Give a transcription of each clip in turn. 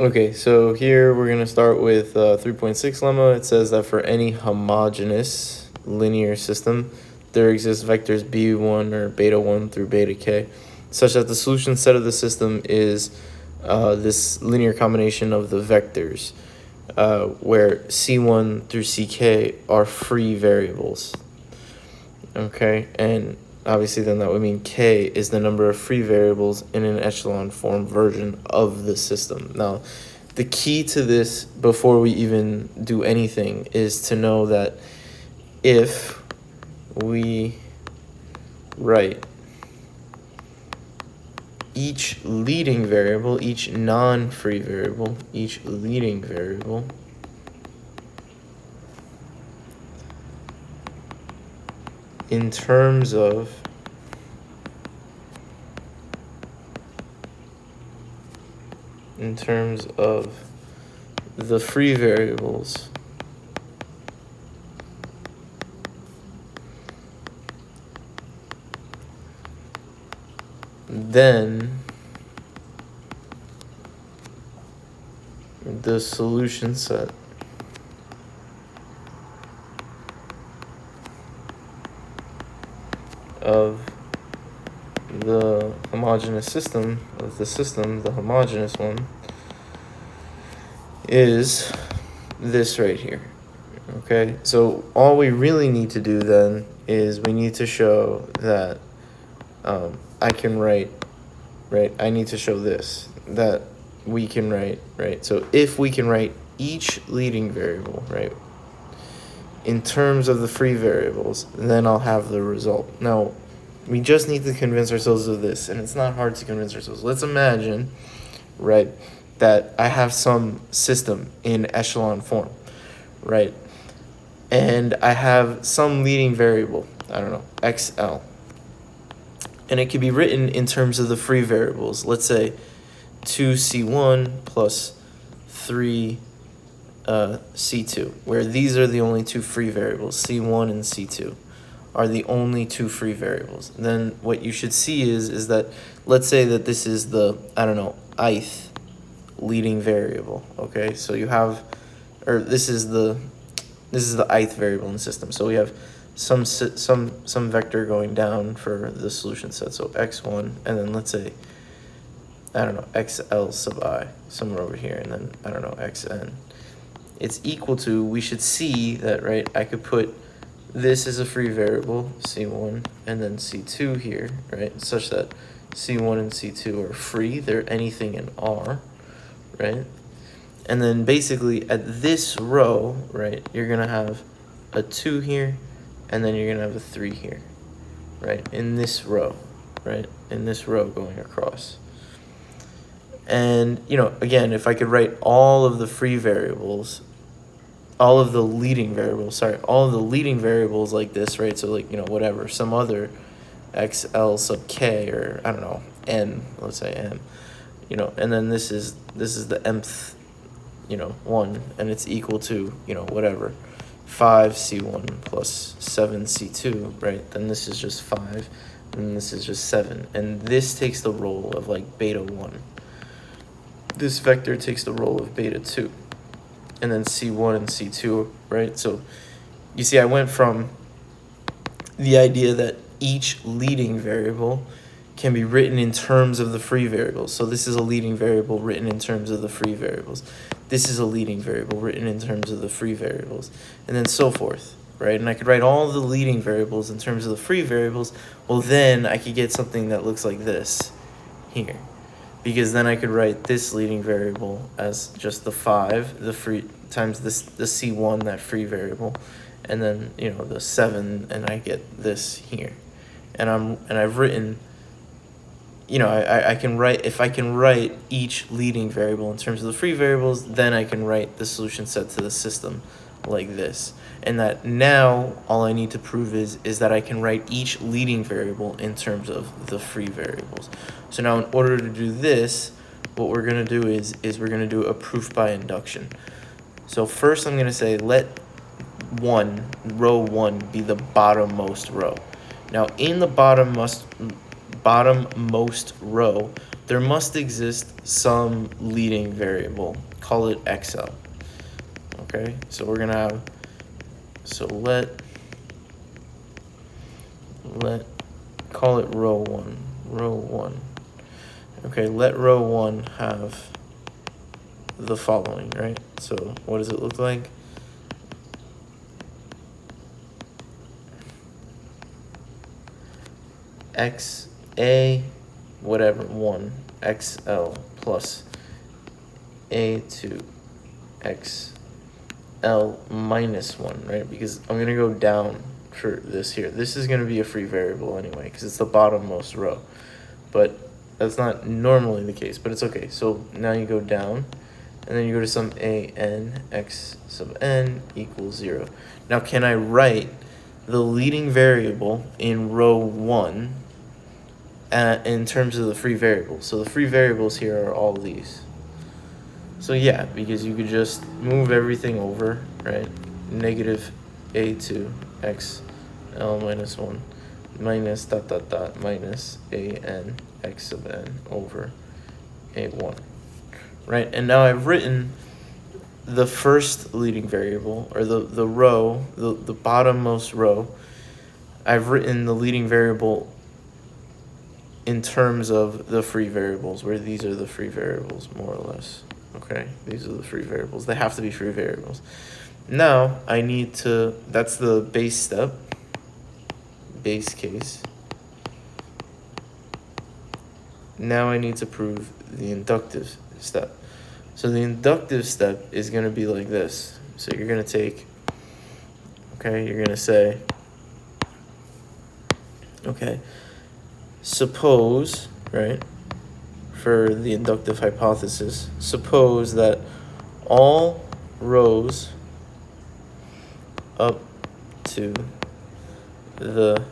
Okay, so here we're going to start with 3.6 lemma. It says that for any homogeneous linear system, there exist vectors b1 or beta 1 through beta k, such that the solution set of the system is this linear combination of the vectors, where c1 through ck are free variables. Okay, and obviously then that would mean k is the number of free variables in an echelon form version of the system. Now, the key to this before we even do anything is to know that if we write each leading variable, each non-free variable, each leading variable in terms of the free variables, then the solution set of the homogeneous system, the homogeneous one, is this right here. Okay, so all we really need to do then is we need to show that I can write, right? I need to show this, that we can write, right? So if we can write each leading variable, right, in terms of the free variables, then I'll have the result. Now, we just need to convince ourselves of this, and it's not hard to convince ourselves. Let's imagine, right, that I have some system in echelon form, right? And I have some leading variable, I don't know, xl. And it can be written in terms of the free variables. Let's say 2c1 plus 3 c2, where these are the only two free variables. C1 and C2 are the only two free variables. Then what you should see is that, let's say that this is the, I don't know, ith leading variable. Okay, so you have, or this is the ith variable in the system. So we have some vector going down for the solution set. So x1, and then let's say, I don't know, xl sub I, somewhere over here, and then, I don't know, xn. It's equal to, we should see that, right, I could put this as a free variable, c1, and then c2 here, right, such that c1 and c2 are free. They're anything in R, right? And then basically at this row, right, you're going to have a 2 here, and then you're going to have a 3 here, right, in this row, right, in this row going across. And, you know, again, if I could write all of the free variables, all of the leading variables like this, right? So like, you know, whatever, some other xl sub k, or I don't know, n, let's say m, you know, and then this is the mth, you know, one, and it's equal to, you know, whatever, 5c1 plus 7c2, right? Then this is just 5, and this is just 7, and this takes the role of like beta 1. This vector takes the role of beta 2. And then C1 and C2, right? So you see, I went from the idea that each leading variable can be written in terms of the free variables. So this is a leading variable written in terms of the free variables. This is a leading variable written in terms of the free variables, and then so forth, right? And I could write all the leading variables in terms of the free variables. Well, then I could get something that looks like this here, because then I could write this leading variable as just the 5, the free, times this, the c1, that free variable, and then, you know, the 7, and I get this here. And I've written, you know, I can write, if I can write each leading variable in terms of the free variables, then I can write the solution set to the system like this. And that now all I need to prove is that I can write each leading variable in terms of the free variables. So now in order to do this, what we're going to do is we're going to do a proof by induction. So first I'm going to say let row 1 be the bottommost row. Now in the bottommost row, there must exist some leading variable. Call it XL. Okay, so we're gonna have, so let call it row one. Okay, let row one have the following, right? So what does it look like? XA, whatever, 1, XL plus A2, XL minus 1, right? Because I'm going to go down for this here. This is going to be a free variable anyway, because it's the bottommost row. But that's not normally the case, but it's okay. So now you go down, and then you go to some an x sub n equals 0. Now, can I write the leading variable in row 1 in terms of the free variables? So the free variables here are all these. So yeah, because you could just move everything over, right? Negative a2 x l minus 1 minus dot dot dot minus a n x sub n over a1, right? And now I've written the first leading variable, or the row, the bottommost row. I've written the leading variable in terms of the free variables, where these are the free variables, more or less. Okay, these are the free variables. They have to be free variables. Now I need to, that's the base step, base case. Now I need to prove the inductive step. So the inductive step is going to be like this. So you're going to take, okay, you're going to say, okay, suppose, right, for the inductive hypothesis, suppose that all rows up to the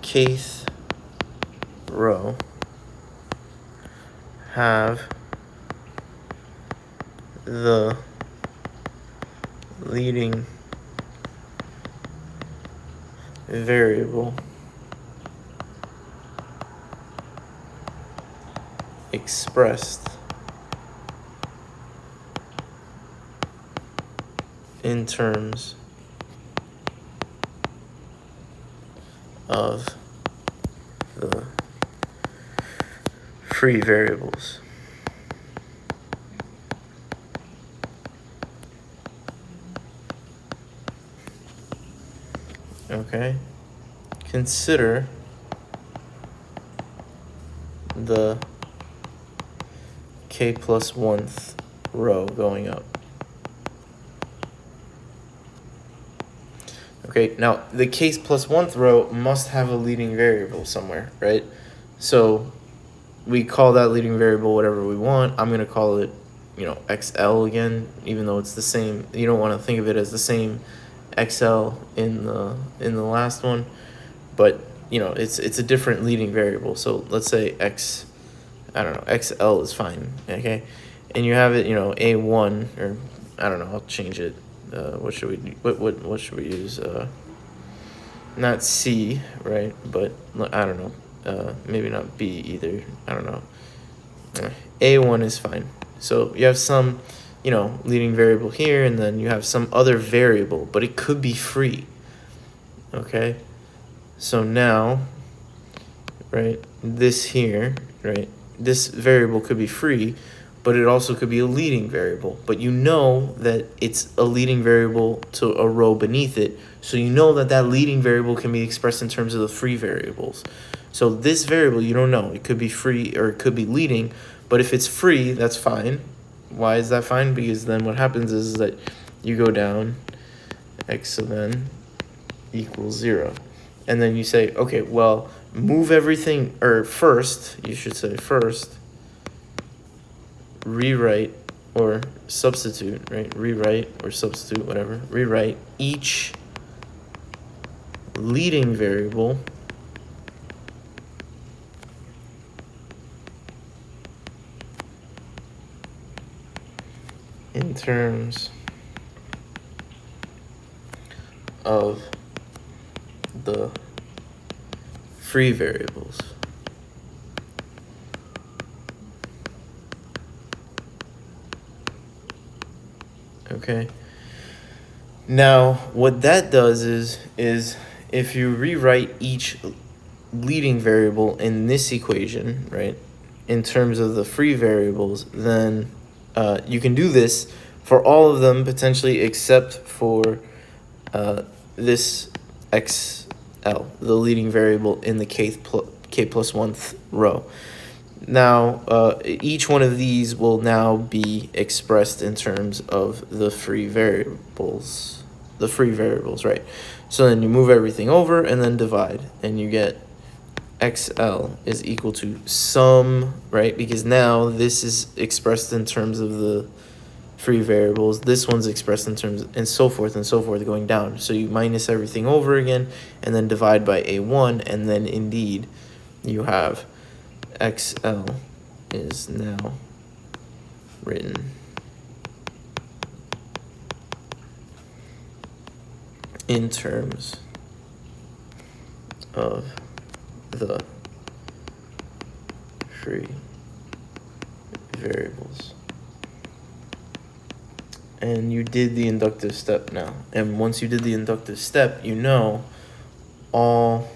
kth row have the leading variable expressed in terms of the free variables. Okay, consider the k plus 1th row going up. Okay, now the k plus 1th row must have a leading variable somewhere, right? So we call that leading variable whatever we want. I'm going to call it, you know, XL again, even though it's the same. You don't want to think of it as the same XL in the last one, but you know, it's a different leading variable. So let's say X, I don't know, XL is fine, okay? And you have it, you know, A1, or I don't know, I'll change it. What should we what should we use? Not C, right? But I don't know. Maybe not B either. I don't know. A1 is fine. So you have some, you know, leading variable here, and then you have some other variable, but it could be free. Okay? So now, right, this here, right, this variable could be free, but it also could be a leading variable. But you know that it's a leading variable to a row beneath it, so you know that that leading variable can be expressed in terms of the free variables. So this variable, you don't know. It could be free or it could be leading, but if it's free, that's fine. Why is that fine? Because then what happens is that you go down, x sub n equals 0. And then you say, okay, well, move everything, or first, you should say first, rewrite or substitute, right? Rewrite or substitute, whatever. Rewrite each leading variable in terms of the free variables. Okay. Now, what that does is if you rewrite each leading variable in this equation, right, in terms of the free variables, then you can do this for all of them potentially except for this XL, the leading variable in the k plus 1th row. Now, each one of these will now be expressed in terms of the free variables. Right? So then you move everything over and then divide, and you get XL is equal to sum, right? Because now this is expressed in terms of the free variables. This one's expressed in terms, and so forth going down. So you minus everything over again, and then divide by A1, and then indeed you have XL is now written in terms of the free variables. And you did the inductive step now. And once you did the inductive step, you know all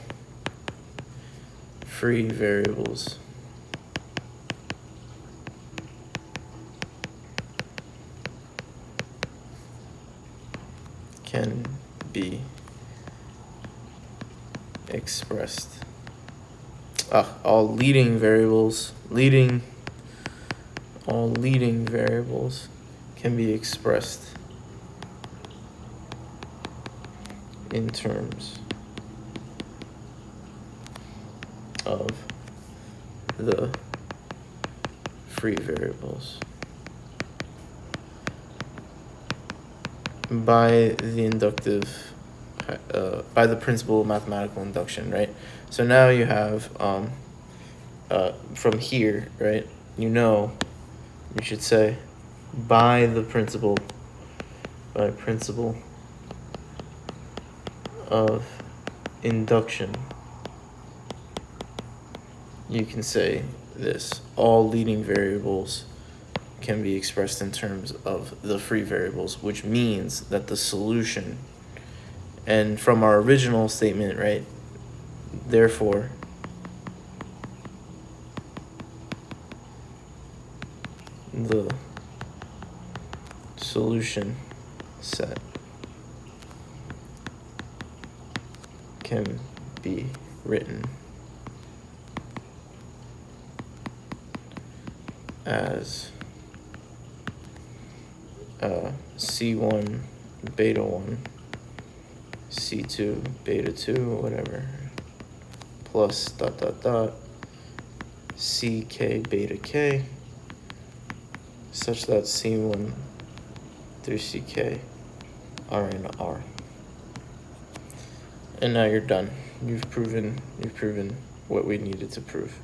free variables can be expressed. All leading variables can be expressed in terms of the free variables by the principle of mathematical induction, right? So now you have from here, right? You should say by principle of induction, you can say this: all leading variables can be expressed in terms of the free variables, which means that the solution, and from our original statement, right, therefore the solution set can be written as C1 beta 1 C2 beta 2 whatever plus ... CK beta K such that C1 through CK are in R. And now you're done. You've proven what we needed to prove.